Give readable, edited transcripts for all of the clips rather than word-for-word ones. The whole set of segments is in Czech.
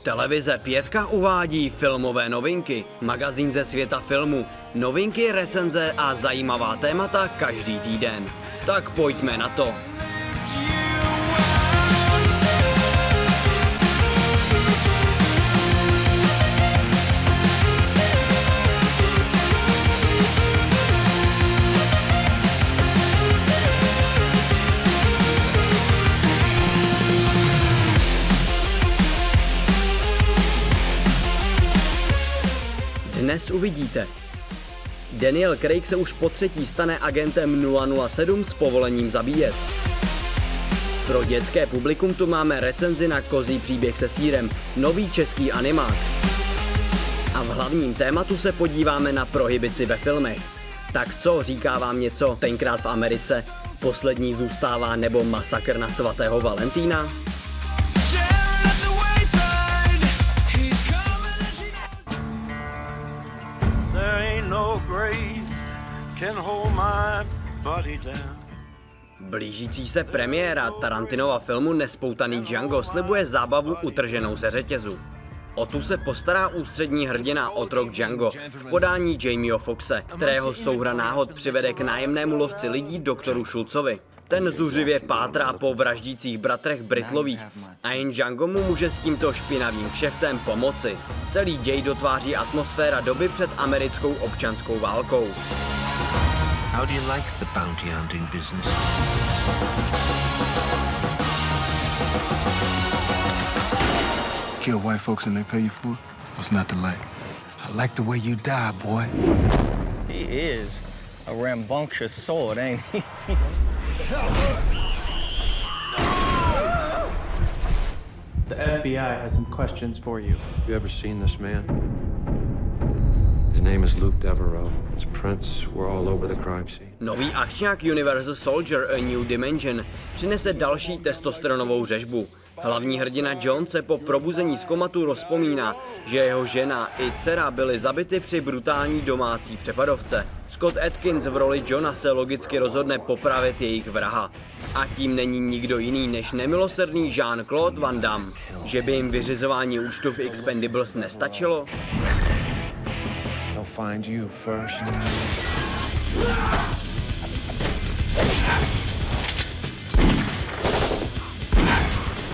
Televize Pětka uvádí filmové novinky, magazín ze světa filmu, novinky, recenze a zajímavá témata každý týden. Tak pojďme na to. Dnes uvidíte. Daniel Craig se už potřetí stane agentem 007 s povolením zabíjet. Pro dětské publikum tu máme recenzi na Kozí příběh se sýrem, nový český animák. A v hlavním tématu se podíváme na prohibici ve filmech. Tak co, říká vám něco Tenkrát v Americe, Poslední zůstává nebo Masakr na svatého Valentína? Blížící se premiéra Tarantinova filmu Nespoutaný Django slibuje zábavu utrženou ze řetězu. O tu se postará ústřední hrdina otrok Django v podání Jamieho Foxe, kterého souhra náhod přivede k nájemnému lovci lidí doktoru Schultzovi. Ten zuřivě pátrá po vraždících bratrech Britlových a jen Django mu může s tímto špinavým kšeftem pomoci. Celý děj dotváří atmosféra doby před americkou občanskou válkou. How do you like the bounty hunting business? Kill white folks and they pay you for it? What's not to like? I like the way you die, boy. He is a rambunctious sword, ain't he? The FBI has some questions for you. You ever seen this man? His name is Luke Devereaux. His prints were all over the crime scene. Nový akčňák Universal Soldier A New Dimension přinese další testosteronovou řežbu. Hlavní hrdina John se po probuzení z komatu rozpomíná, že jeho žena i dcera byly zabity při brutální domácí přepadovce. Scott Adkins v roli Johna se logicky rozhodne popravit jejich vraha. A tím není nikdo jiný než nemilosrdný Jean-Claude Van Damme. Že by jim vyřizování účtu v Expendables nestačilo? Find you first.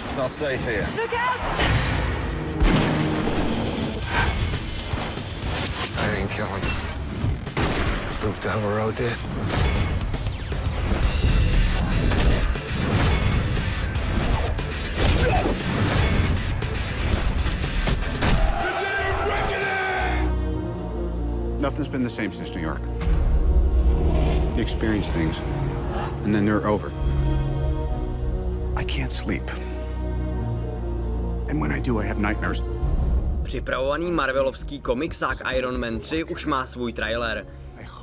It's not safe here. Look out! I didn't kill him. Luke Devereaux did. Nothing's been the same since New York. You experience things, and then they're over. I can't sleep. And when I do, I have nightmares. Připravovaný marvelovský komiksák Iron Man 3 už má svůj trailer.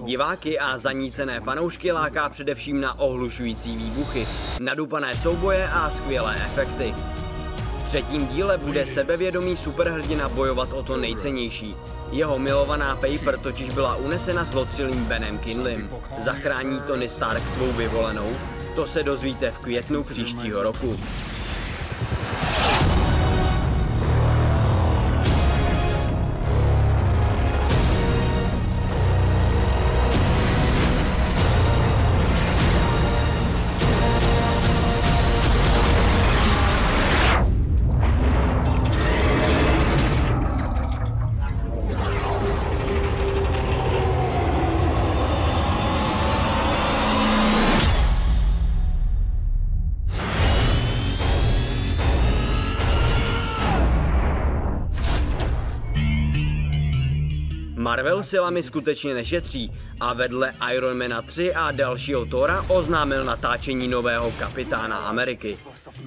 Diváky a zanícené fanoušky láká především na ohlušující výbuchy, nadupané souboje a skvělé efekty. V třetím díle bude sebevědomý superhrdina bojovat o to nejcennější. Jeho milovaná Paper totiž byla unesena zlotřilým Benem Kinleym. Zachrání Tony Stark svou vyvolenou? To se dozvíte v květnu příštího roku. Marvel silami skutečně nešetří a vedle Ironmana 3 a dalšího Thora oznámil natáčení nového Kapitána Ameriky.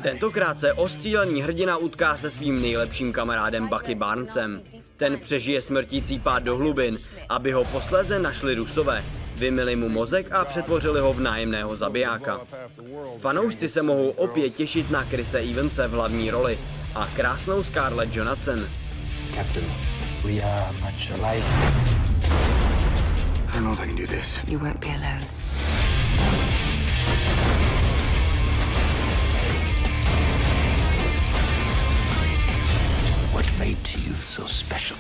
Tentokrát se ostřílený hrdina utká se svým nejlepším kamarádem Bucky Barnesem. Ten přežije smrtící pád do hlubin, aby ho posléze našli Rusové, vymyli mu mozek a přetvořili ho v nájemného zabijáka. Fanoušci se mohou opět těšit na Chrise Evanse v hlavní roli a krásnou Scarlett Johansson. Captain, we are much alike. I don't know if I can do this. You won't be alone. special?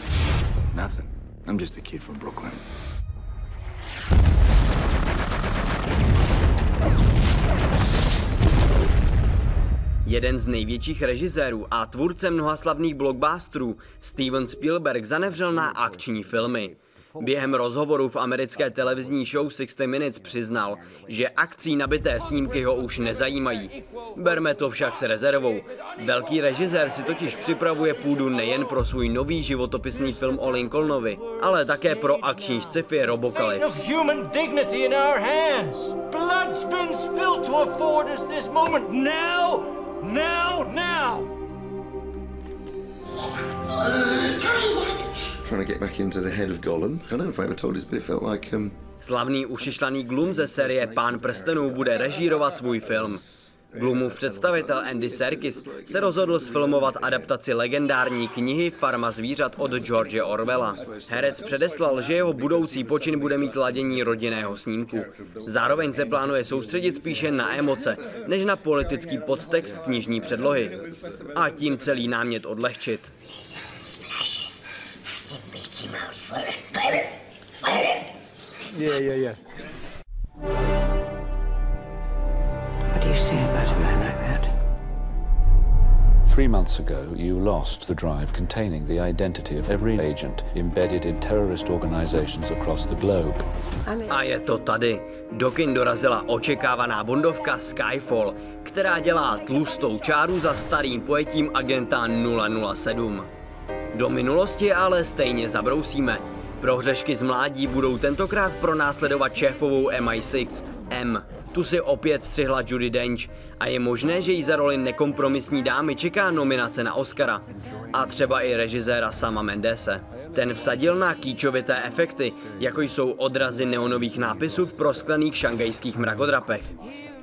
Nothing. I'm just a kid from Brooklyn. Jeden z největších režisérů a tvůrce mnoha slavných blockbusterů, Steven Spielberg, zanevřel na akční filmy. Během rozhovoru v americké televizní show 60 Minutes přiznal, že akcí nabité snímky ho už nezajímají. Berme to však s rezervou. Velký režisér si totiž připravuje půdu nejen pro svůj nový životopisný film o Lincolnovi, ale také pro akční sci-fi Robocalypse. Trying to get back into the head of Gollum. I don't know if I ever told this, but it felt like Slavný ušišlaný Glum ze série Pán prstenů bude režírovat svůj film. Glumův představitel Andy Serkis se rozhodl sfilmovat adaptaci legendární knihy Farma zvířat od George Orwella. Herec předeslal, že jeho budoucí počin bude mít ladění rodinného snímku. Zároveň se plánuje soustředit spíše na emoce, než na politický podtext knižní předlohy. A tím celý námět odlehčit. Yeah. What do you say about a man like that? 3 months ago, you lost the drive containing the identity of every agent embedded in terrorist organizations across the globe. A je to tady. Do kin dorazila očekávaná bondovka Skyfall, která dělá tlustou čáru za starým pojetím agenta 007. Do minulosti ale stejně zabrousíme. Prohřešky z mládí budou tentokrát pronásledovat šéfovou MI6, M. Tu si opět střihla Judi Dench a je možné, že jí za roli nekompromisní dámy čeká nominace na Oscara. A třeba i režiséra Sama Mendese. Ten vsadil na kýčovité efekty, jako jsou odrazy neonových nápisů v prosklených šangajských mrakodrapech.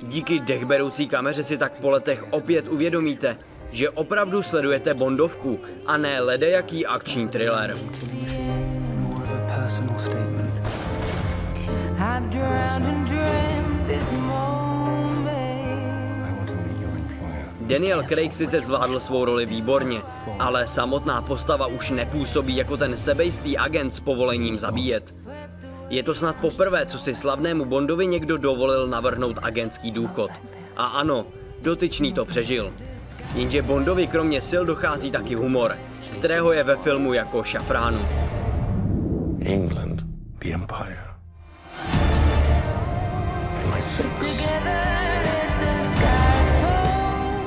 Díky dechberoucí kameře si tak po letech opět uvědomíte, že opravdu sledujete bondovku a ne ledajaký akční thriller. Daniel Craig sice zvládl svou roli výborně, ale samotná postava už nepůsobí jako ten sebejistý agent s povolením zabíjet. Je to snad poprvé, co si slavnému Bondovi někdo dovolil navrhnout agentský důchod. A ano, dotyčný to přežil. Jenže Bondovi kromě sil dochází taky humor, kterého je ve filmu jako šafránu. England, the Empire.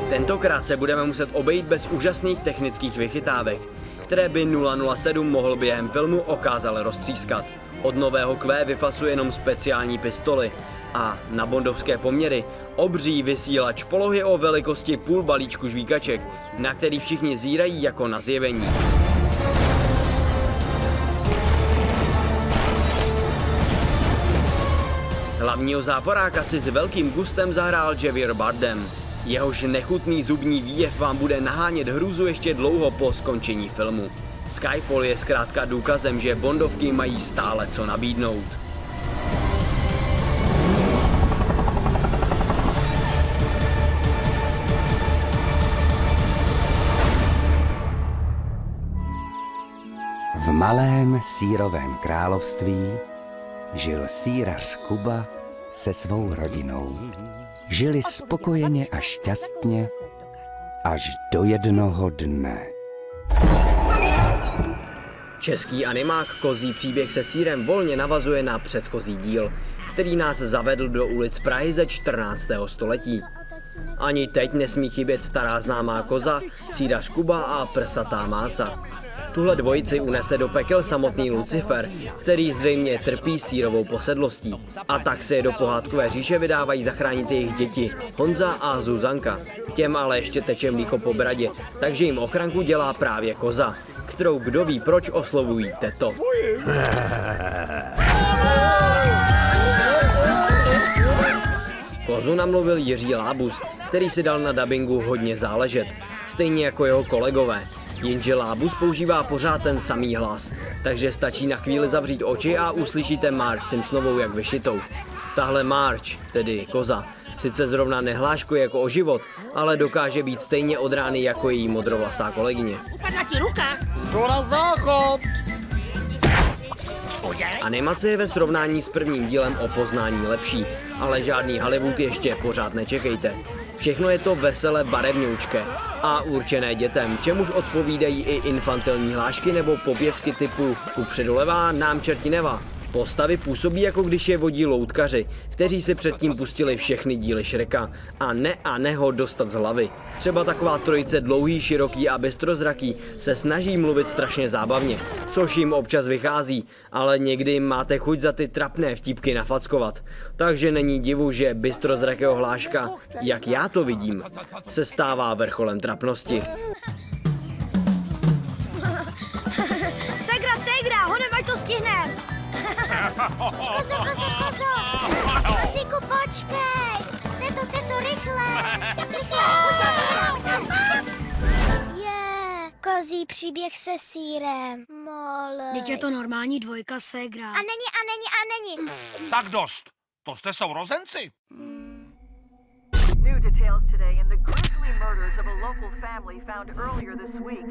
Tentokrát se budeme muset obejít bez úžasných technických vychytávek, které by 007 mohl během filmu okázale roztřískat. Od nového Q vyfasuje jenom speciální pistoli a na bondovské poměry obří vysílač polohy o velikosti půl balíčku žvíkaček, na který všichni zírají jako na zjevení. Hlavního záporáka si s velkým gustem zahrál Javier Bardem. Jehož nechutný zubní výjev vám bude nahánět hrůzu ještě dlouho po skončení filmu. Skyfall je zkrátka důkazem, že bondovky mají stále co nabídnout. V malém sýrovém království žil sýrař Kuba se svou rodinou. Žili spokojeně a šťastně až do jednoho dne. Český animák Kozí příběh se sýrem volně navazuje na předchozí díl, který nás zavedl do ulic Prahy ze 14. století. Ani teď nesmí chybět stará známá koza, sýrař Kuba a prsatá máca. Tuhle dvojici unese do pekel samotný Lucifer, který zřejmě trpí sýrovou posedlostí. A tak se je do pohádkové říše vydávají zachránit jejich děti, Honza a Zuzanka. Těm ale ještě teče mlíko po bradě, takže jim ochranku dělá právě koza, kterou kdo ví proč oslovují teto. Kozu namluvil Jiří Lábus, který si dal na dabingu hodně záležet, stejně jako jeho kolegové. Jenže Lábus používá pořád ten samý hlas, takže stačí na chvíli zavřít oči a uslyšíte Marge Simpsonovou jak vyšitou. Tahle Marge, tedy koza, Sice zrovna nehláškuje jako o život, ale dokáže být stejně od rány jako její modrovlasá kolegyně. Upadla ti ruka? Jdu na záchod! Animace je ve srovnání s prvním dílem o poznání lepší, ale žádný Hollywood ještě pořád nečekejte. Všechno je to veselé barevňoučké a určené dětem, čemuž odpovídají i infantilní hlášky nebo popěvky typu kupředu levá, nám čerti neva. Postavy působí, jako když je vodí loutkaři, kteří si předtím pustili všechny díly Shreka a ne ho dostat z hlavy. Třeba taková trojice dlouhý, široký a bystrozraký se snaží mluvit strašně zábavně, což jim občas vychází, ale někdy máte chuť za ty trapné vtípky nafackovat. Takže není divu, že bystrozrakého hláška, jak já to vidím, se stává vrcholem trapnosti. Segra, honem, ať to stihnem! Kozo! Cíku, počkej! Teto, rychle! Kozí příběh se sýrem. Mole. Teď je to normální dvojka, Segra. A není. Tak dost. To jste sourozenci. New details today in the grisly murders of a local family found earlier this week.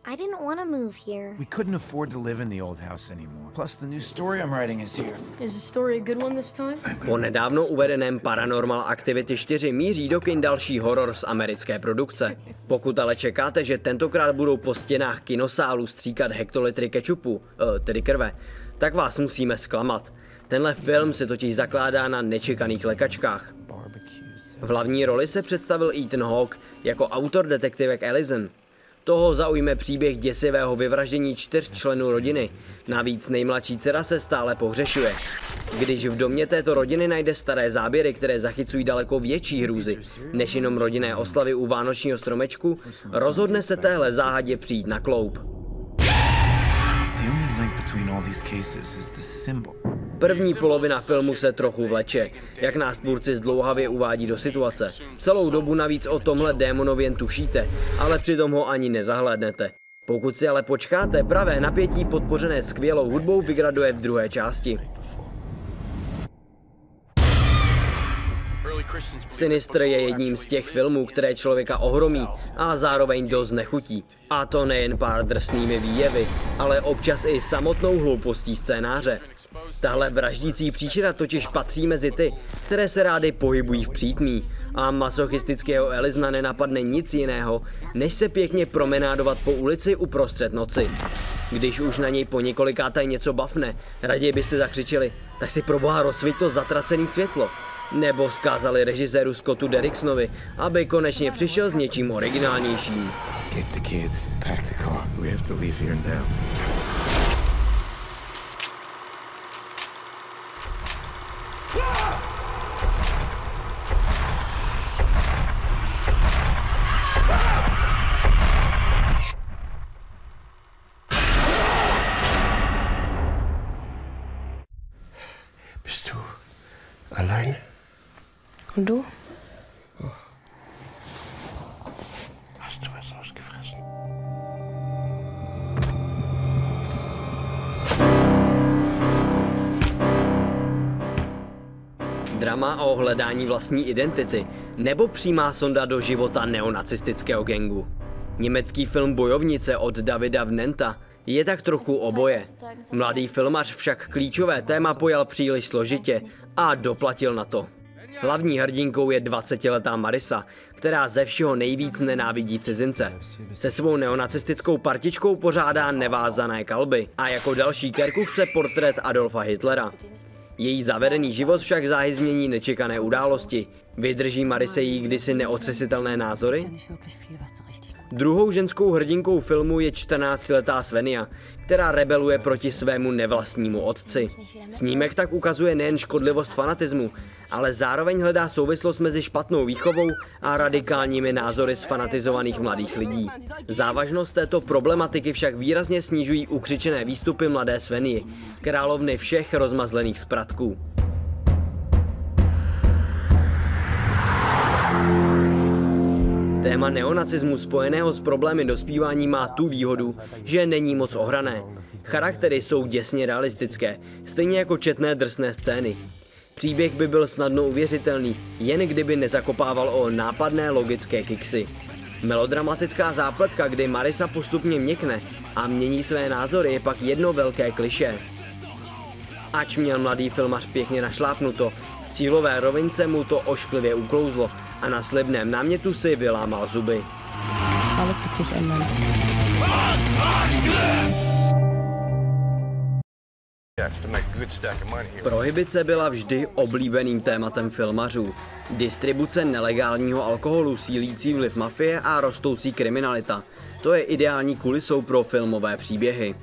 I didn't want to move here. We couldn't afford to live in the old house anymore. Plus, the new story I'm writing is here. Is the story a good one this time? Po nedávno uvedeném Paranormal Activity 4 míří do kin další horor z americké produkce. Pokud ale čekáte, že tentokrát budou po stěnách kinosálu stříkat hektolitry kečupu, tedy krve, tak vás musíme zklamat. Tenhle film se totiž zakládá na nečekaných lekačkách. V hlavní roli se představil Ethan Hawke jako autor detektivek Ellison. Toho zaujme příběh děsivého vyvraždění 4 členů rodiny. Navíc nejmladší dcera se stále pohřešuje. Když v domě této rodiny najde staré záběry, které zachycují daleko větší hrůzy, než jenom rodinné oslavy u vánočního stromečku, rozhodne se téhle záhadě přijít na kloup. První polovina filmu se trochu vleče, jak nás tvůrci zdlouhavě uvádí do situace. Celou dobu navíc o tomhle démonovi jen tušíte, ale přitom ho ani nezahlédnete. Pokud si ale počkáte, pravé napětí podpořené skvělou hudbou vygraduje v druhé části. Sinister je jedním z těch filmů, které člověka ohromí a zároveň dost nechutí. A to nejen pár drsnými výjevy, ale občas i samotnou hloupostí scénáře. Tahle vraždící příšera totiž patří mezi ty, které se rády pohybují v přítmí a masochistického Ellisona nenapadne nic jiného, než se pěkně promenádovat po ulici uprostřed noci. Když už na něj po několikáté něco bafne, raději byste zakřičeli, tak si proboha rozsviť to zatracený světlo. Nebo vzkázali režiséru Scottu Derricksonovi, aby konečně přišel s něčím originálnějším. Bist du allein? Und du? Hast du was ausgefressen? Drama o hledání vlastní identity nebo přímá sonda do života neonacistického gangu. Německý film Bojovnice od Davida Vnenta je tak trochu oboje. Mladý filmař však klíčové téma pojal příliš složitě a doplatil na to. Hlavní hrdinkou je 20letá Marisa, která ze všeho nejvíc nenávidí cizince. Se svou neonacistickou partičkou pořádá nevázané kalby a jako další kerku chce portrét Adolfa Hitlera. Její zavedený život však záhy změní nečekané události. Vydrží Marise jí kdysi neotřesitelné názory? Druhou ženskou hrdinkou filmu je 14letá Svenja, která rebeluje proti svému nevlastnímu otci. Snímek tak ukazuje nejen škodlivost fanatismu, ale zároveň hledá souvislost mezi špatnou výchovou a radikálními názory sfanatizovaných mladých lidí. Závažnost této problematiky však výrazně snižují ukřičené výstupy mladé Svenji, královny všech rozmazlených spratků. Téma neonacismu spojeného s problémy dospívání má tu výhodu, že není moc ohrané. Charaktery jsou děsně realistické, stejně jako četné drsné scény. Příběh by byl snadno uvěřitelný, jen kdyby nezakopával o nápadné logické kiksy. Melodramatická zápletka, kdy Marisa postupně měkne a mění své názory, je pak jedno velké klišé. Ač měl mladý filmař pěkně našlápnuto, v cílové rovince mu to ošklivě uklouzlo a na slibném námětu si vylámal zuby. Alles wird sich ändern. Prohibice byla vždy oblíbeným tématem filmařů. Distribuce nelegálního alkoholu, sílící vliv mafie a rostoucí kriminalita. To je ideální kulisou pro filmové příběhy.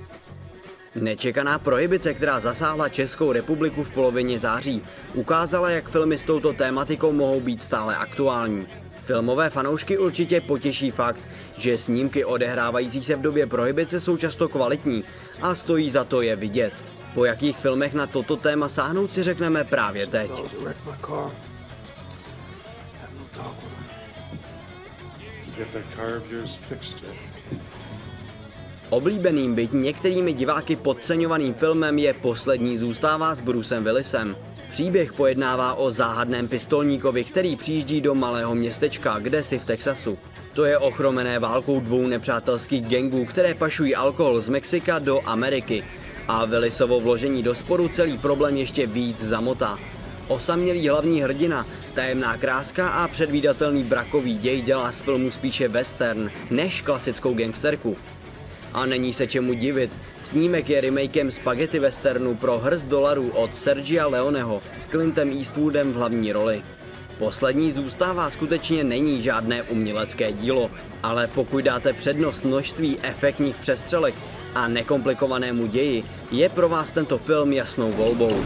Nečekaná prohibice, která zasáhla Českou republiku v polovině září, ukázala, jak filmy s touto tématikou mohou být stále aktuální. Filmové fanoušky určitě potěší fakt, že snímky odehrávající se v době prohibice jsou často kvalitní a stojí za to je vidět. Po jakých filmech na toto téma sáhnout si řekneme právě teď. Oblíbeným, byť některými diváky podceňovaným filmem je Poslední zůstává s Brucem Willisem. Příběh pojednává o záhadném pistolníkovi, který přijíždí do malého městečka, kdesi v Texasu. To je ochromené válkou dvou nepřátelských gangů, které pašují alkohol z Mexika do Ameriky. A Willisovo vložení do sporu celý problém ještě víc zamotá. Osamělý hlavní hrdina, tajemná kráska a předvídatelný brakový děj dělá z filmu spíše western než klasickou gangsterku. A není se čemu divit, snímek je remakem spaghetti westernu pro hrst dolarů od Sergia Leoneho s Clintem Eastwoodem v hlavní roli. Poslední zůstává skutečně není žádné umělecké dílo, ale pokud dáte přednost množství efektních přestřelek a nekomplikovanému ději, je pro vás tento film jasnou volbou.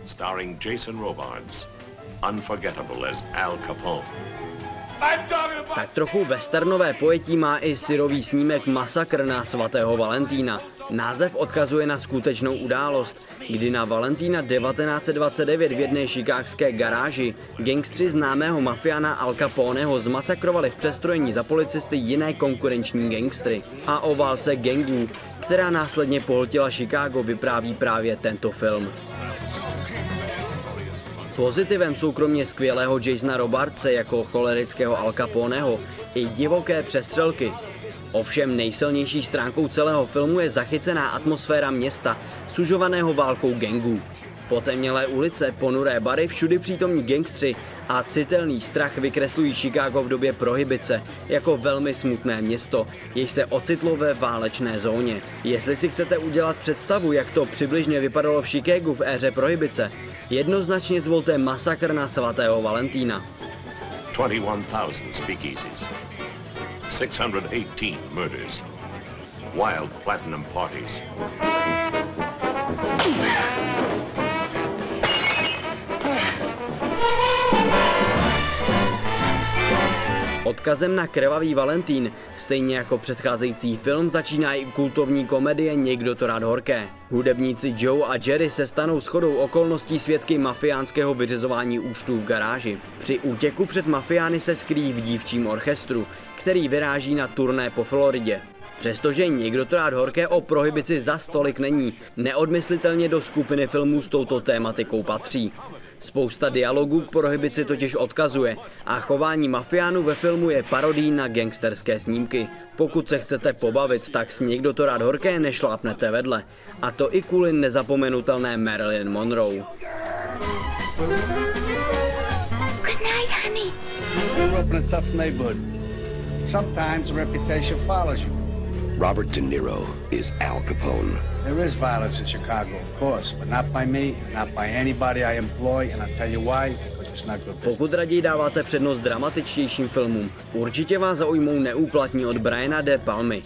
Starring Jason Robards, unforgettable as Al Capone. Tak trochu westernové pojetí má i syrový snímek Masakr na svatého Valentína. Název odkazuje na skutečnou událost, kdy na Valentína 1929 v jedné chicagské garáži gangstři známého mafiána Al Caponeho zmasakrovali v přestrojení za policisty jiné konkurenční gangstry. A o válce gangů, která následně pohltila Chicago, vypráví právě tento film. Pozitivem jsou kromě skvělého Jasona Robartse jako cholerického Al Caponeho i divoké přestřelky. Ovšem nejsilnější stránkou celého filmu je zachycená atmosféra města, sužovaného válkou gangů. Potemnělé ulice, ponuré bary, všudy přítomní gangstři a citelný strach vykreslují Chicago v době prohibice jako velmi smutné město, jež se ocitlo ve válečné zóně. Jestli si chcete udělat představu, jak to přibližně vypadalo v Chicagu v éře prohibice, jednoznačně zvolte Masakr na svatého Valentína. 21,000 speakeasies, 618 murders, wild platinum parties. Odkazem na krvavý Valentín, stejně jako předcházející film, začíná i kultovní komedie Někdo to rád horké. Hudebníci Joe a Jerry se stanou shodou okolností svědky mafiánského vyřizování účtů v garáži. Při útěku před mafiány se skrýjí v dívčím orchestru, který vyráží na turné po Floridě. Přestože Někdo to rád horké o prohibici za stolik není, neodmyslitelně do skupiny filmů s touto tématikou patří. Spousta dialogů k prohibici totiž odkazuje a chování mafiánů ve filmu je parodií na gangsterské snímky. Pokud se chcete pobavit, tak s Někdo to rád horké nešlápnete vedle. A to i kvůli nezapomenutelné Marilyn Monroe. Good night, honey. You grew up in a tough neighborhood. Sometimes reputation follows you. Robert De Niro is Al Capone. There is violence in Chicago, of course, but not by me, not by anybody I employ, and I'll tell you why, because it's not good business. Pokud raději dáváte přednost dramatičtějším filmům, určitě vás zaujmou Neúplatní od Briana De Palmy.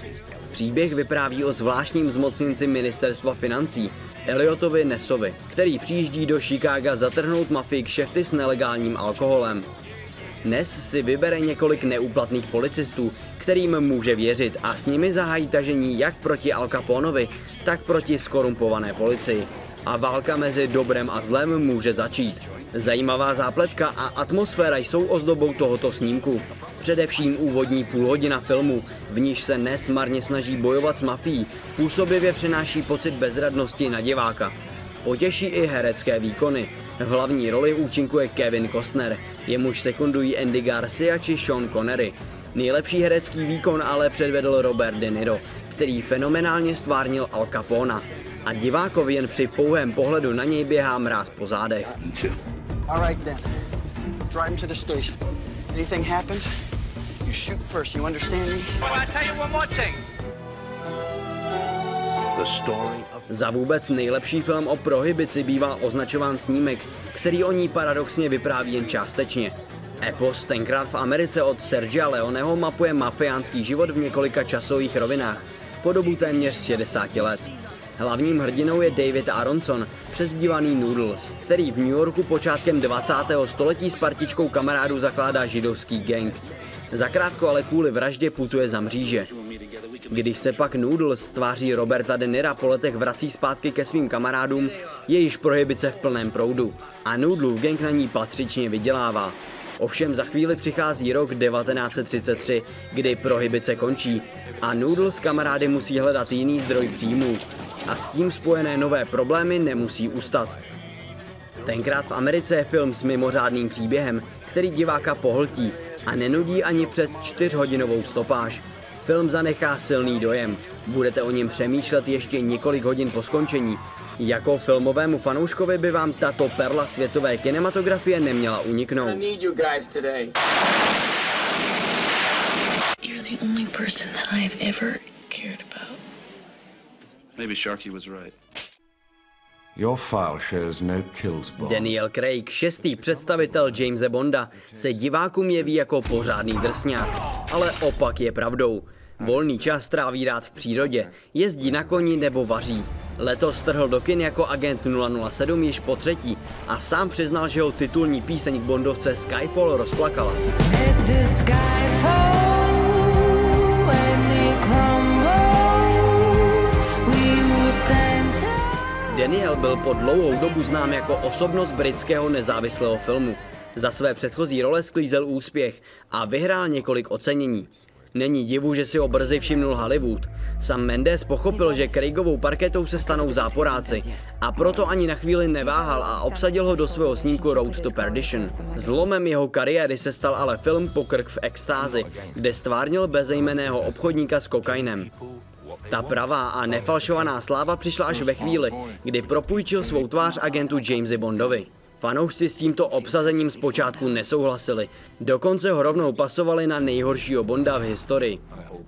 Příběh vypráví o zvláštním zmocněnci ministerstva financí, Elliotovi Nessovi, který přijíždí do Chicaga zatrhnout mafii kšefty s nelegálním alkoholem. Ness si vybere několik neúplatných policistů, kterým může věřit, a s nimi zahájí tažení jak proti Al Caponovi, tak proti skorumpované policii. A válka mezi dobrem a zlem může začít. Zajímavá zápletka a atmosféra jsou ozdobou tohoto snímku. Především úvodní půlhodina filmu, v níž se Ness marně snaží bojovat s mafií, působivě přenáší pocit bezradnosti na diváka. Potěší i herecké výkony. V hlavní roli účinkuje Kevin Costner, jemuž sekundují Andy Garcia či Sean Connery. Nejlepší herecký výkon ale předvedl Robert De Niro, který fenomenálně stvárnil Al Capona. A divákovi jen při pouhém pohledu na něj běhá mráz po zádech. All right then. Drive him to the station. Anything happens, you shoot first. You understand me? I'll tell you one more thing. Za vůbec nejlepší film o prohibici bývá označován snímek, který o ní paradoxně vypráví jen částečně. Epos Tenkrát v Americe od Sergia Leoneho mapuje mafiánský život v několika časových rovinách po dobu téměř 60 let. Hlavním hrdinou je David Aronson, přezdívaný Noodles, který v New Yorku počátkem 20. století s partičkou kamarádů zakládá židovský gang. Zakrátko ale kvůli vraždě putuje za mříže. Když se pak Noodles tváří Roberta De Nira po letech vrací zpátky ke svým kamarádům, je již prohibice v plném proudu a Noodlův gang na ní patřičně vydělává. Ovšem za chvíli přichází rok 1933, kdy prohibice končí a Noodles s kamarády musí hledat jiný zdroj příjmů. A s tím spojené nové problémy nemusí ustat. Tenkrát v Americe je film s mimořádným příběhem, který diváka pohltí a nenudí ani přes 4hodinovou stopáž. Film zanechá silný dojem. Budete o něm přemýšlet ještě několik hodin po skončení. Jako filmovému fanouškovi by vám tato perla světové kinematografie neměla uniknout. Maybe Sharky was right. Your file shows no kills, Bond. Daniel Craig, šestý představitel Jamese Bonda, se divákům jeví jako pořádný drsňák. Ale opak je pravdou. Volný čas tráví rád v přírodě, jezdí na koni nebo vaří. Letos trhl do kin jako agent 007 již po třetí a sám přiznal, že ho titulní píseň k Bondovce Skyfall rozplakala. Daniel byl po dlouhou dobu znám jako osobnost britského nezávislého filmu. Za své předchozí role sklízel úspěch a vyhrál několik ocenění. Není divu, že si ho brzy všimnul Hollywood. Sam Mendes pochopil, že Craigovou parketou se stanou záporáci a proto ani na chvíli neváhal a obsadil ho do svého snímku Road to Perdition. Zlomem jeho kariéry se stal ale film Pokrk v extázi, kde stvárnil bezejmenného obchodníka s kokainem. Ta pravá a nefalšovaná sláva přišla až ve chvíli, kdy propůjčil svou tvář agentu Jamesi Bondovi. Fanoušci s tímto obsazením zpočátku nesouhlasili, dokonce ho rovnou pasovali na nejhoršího Bonda v historii.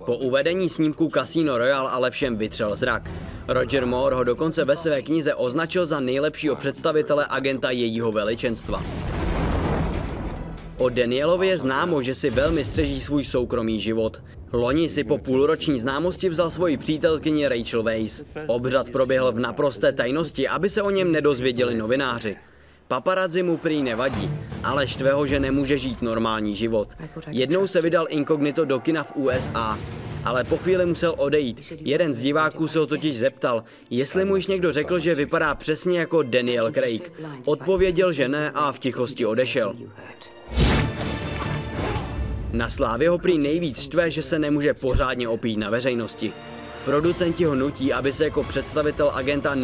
Po uvedení snímku Casino Royale ale všem vytřel zrak. Roger Moore ho dokonce ve své knize označil za nejlepšího představitele agenta jejího veličenstva. O Danielovi je známo, že si velmi střeží svůj soukromý život. Loni si po půlroční známosti vzal svoji přítelkyni Rachel Weisz. Obřad proběhl v naprosté tajnosti, aby se o něm nedozvěděli novináři. Paparazzi mu prý nevadí, ale štve ho, že nemůže žít normální život. Jednou se vydal inkognito do kina v USA, ale po chvíli musel odejít. Jeden z diváků se ho totiž zeptal, jestli mu již někdo řekl, že vypadá přesně jako Daniel Craig. Odpověděl, že ne a v tichosti odešel. Na slávě ho prý nejvíc štve, že se nemůže pořádně opít na veřejnosti. Producenti ho nutí, aby se jako představitel agenta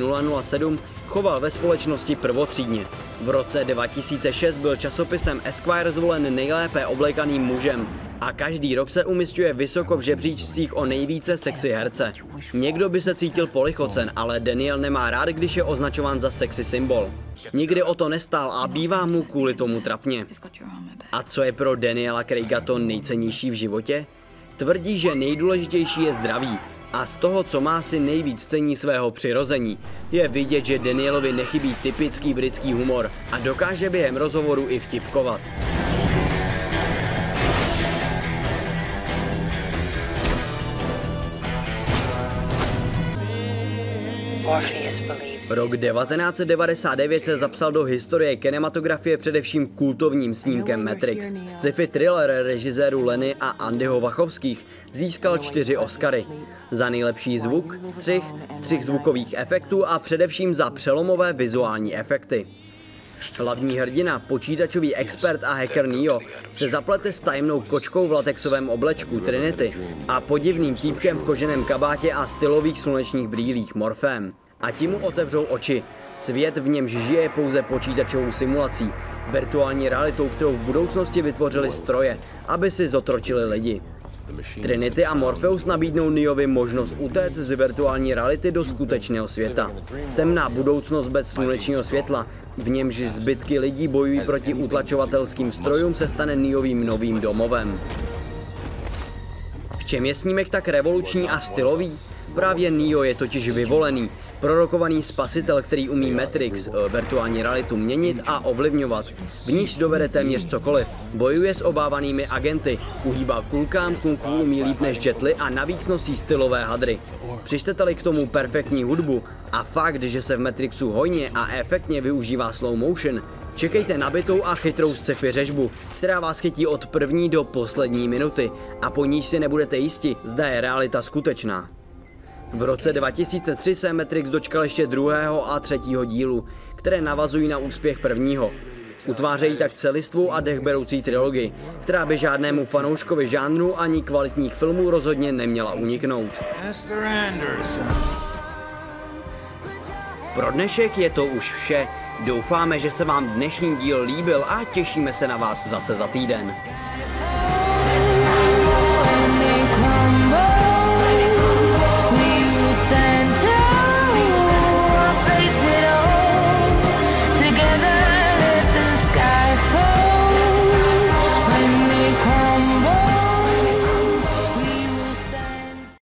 007 choval ve společnosti prvotřídně. V roce 2006 byl časopisem Esquire zvolen nejlépe oblékaným mužem a každý rok se umisťuje vysoko v žebříčcích o nejvíce sexy herce. Někdo by se cítil polichocen, ale Daniel nemá rád, když je označován za sexy symbol. Nikdy o to nestál a bývá mu kvůli tomu trapně. A co je pro Daniela Craiga to nejcennější v životě? Tvrdí, že nejdůležitější je zdraví. A z toho, co má, si nejvíc cení svého přirození. Je vidět, že Danielovi nechybí typický britský humor a dokáže během rozhovoru i vtipkovat. Rok 1999 se zapsal do historie kinematografie především kultovním snímkem Matrix. Sci-fi thriller režisérů Lenny a Andyho Wachowských získal 4 Oscary. Za nejlepší zvuk, střih zvukových efektů a především za přelomové vizuální efekty. Hlavní hrdina, počítačový expert a hacker Neo, se zaplete s tajemnou kočkou v latexovém oblečku Trinity a podivným týpkem v koženém kabátě a stylových slunečních brýlích Morphem. A ti mu otevřou oči. Svět, v němž žije pouze počítačovou simulací, virtuální realitou, kterou v budoucnosti vytvořili stroje, aby si zotročili lidi. Trinity a Morpheus nabídnou Neovi možnost utéct z virtuální reality do skutečného světa. Temná budoucnost bez slunečního světla, v němž zbytky lidí bojují proti utlačovatelským strojům, se stane Neovým novým domovem. V čem je snímek tak revoluční a stylový? Právě Neo je totiž vyvolený, prorokovaný spasitel, který umí Matrix, virtuální realitu, měnit a ovlivňovat. V níž dovede téměř cokoliv. Bojuje s obávanými agenty, uhýbá kulkám, kung fu umí líp než Jet Li a navíc nosí stylové hadry. Přičtete-li k tomu perfektní hudbu a fakt, že se v Matrixu hojně a efektně využívá slow motion, čekejte nabitou a chytrou sci-fi řežbu, která vás chytí od první do poslední minuty a po níž si nebudete jisti, zda je realita skutečná. V roce 2003 se Matrix dočkal ještě 2. a 3. dílu, které navazují na úspěch prvního. Utvářejí tak celistvou a dechberoucí trilogii, která by žádnému fanouškovi žánru ani kvalitních filmů rozhodně neměla uniknout. Pro dnešek je to už vše. Doufáme, že se vám dnešní díl líbil a těšíme se na vás zase za týden.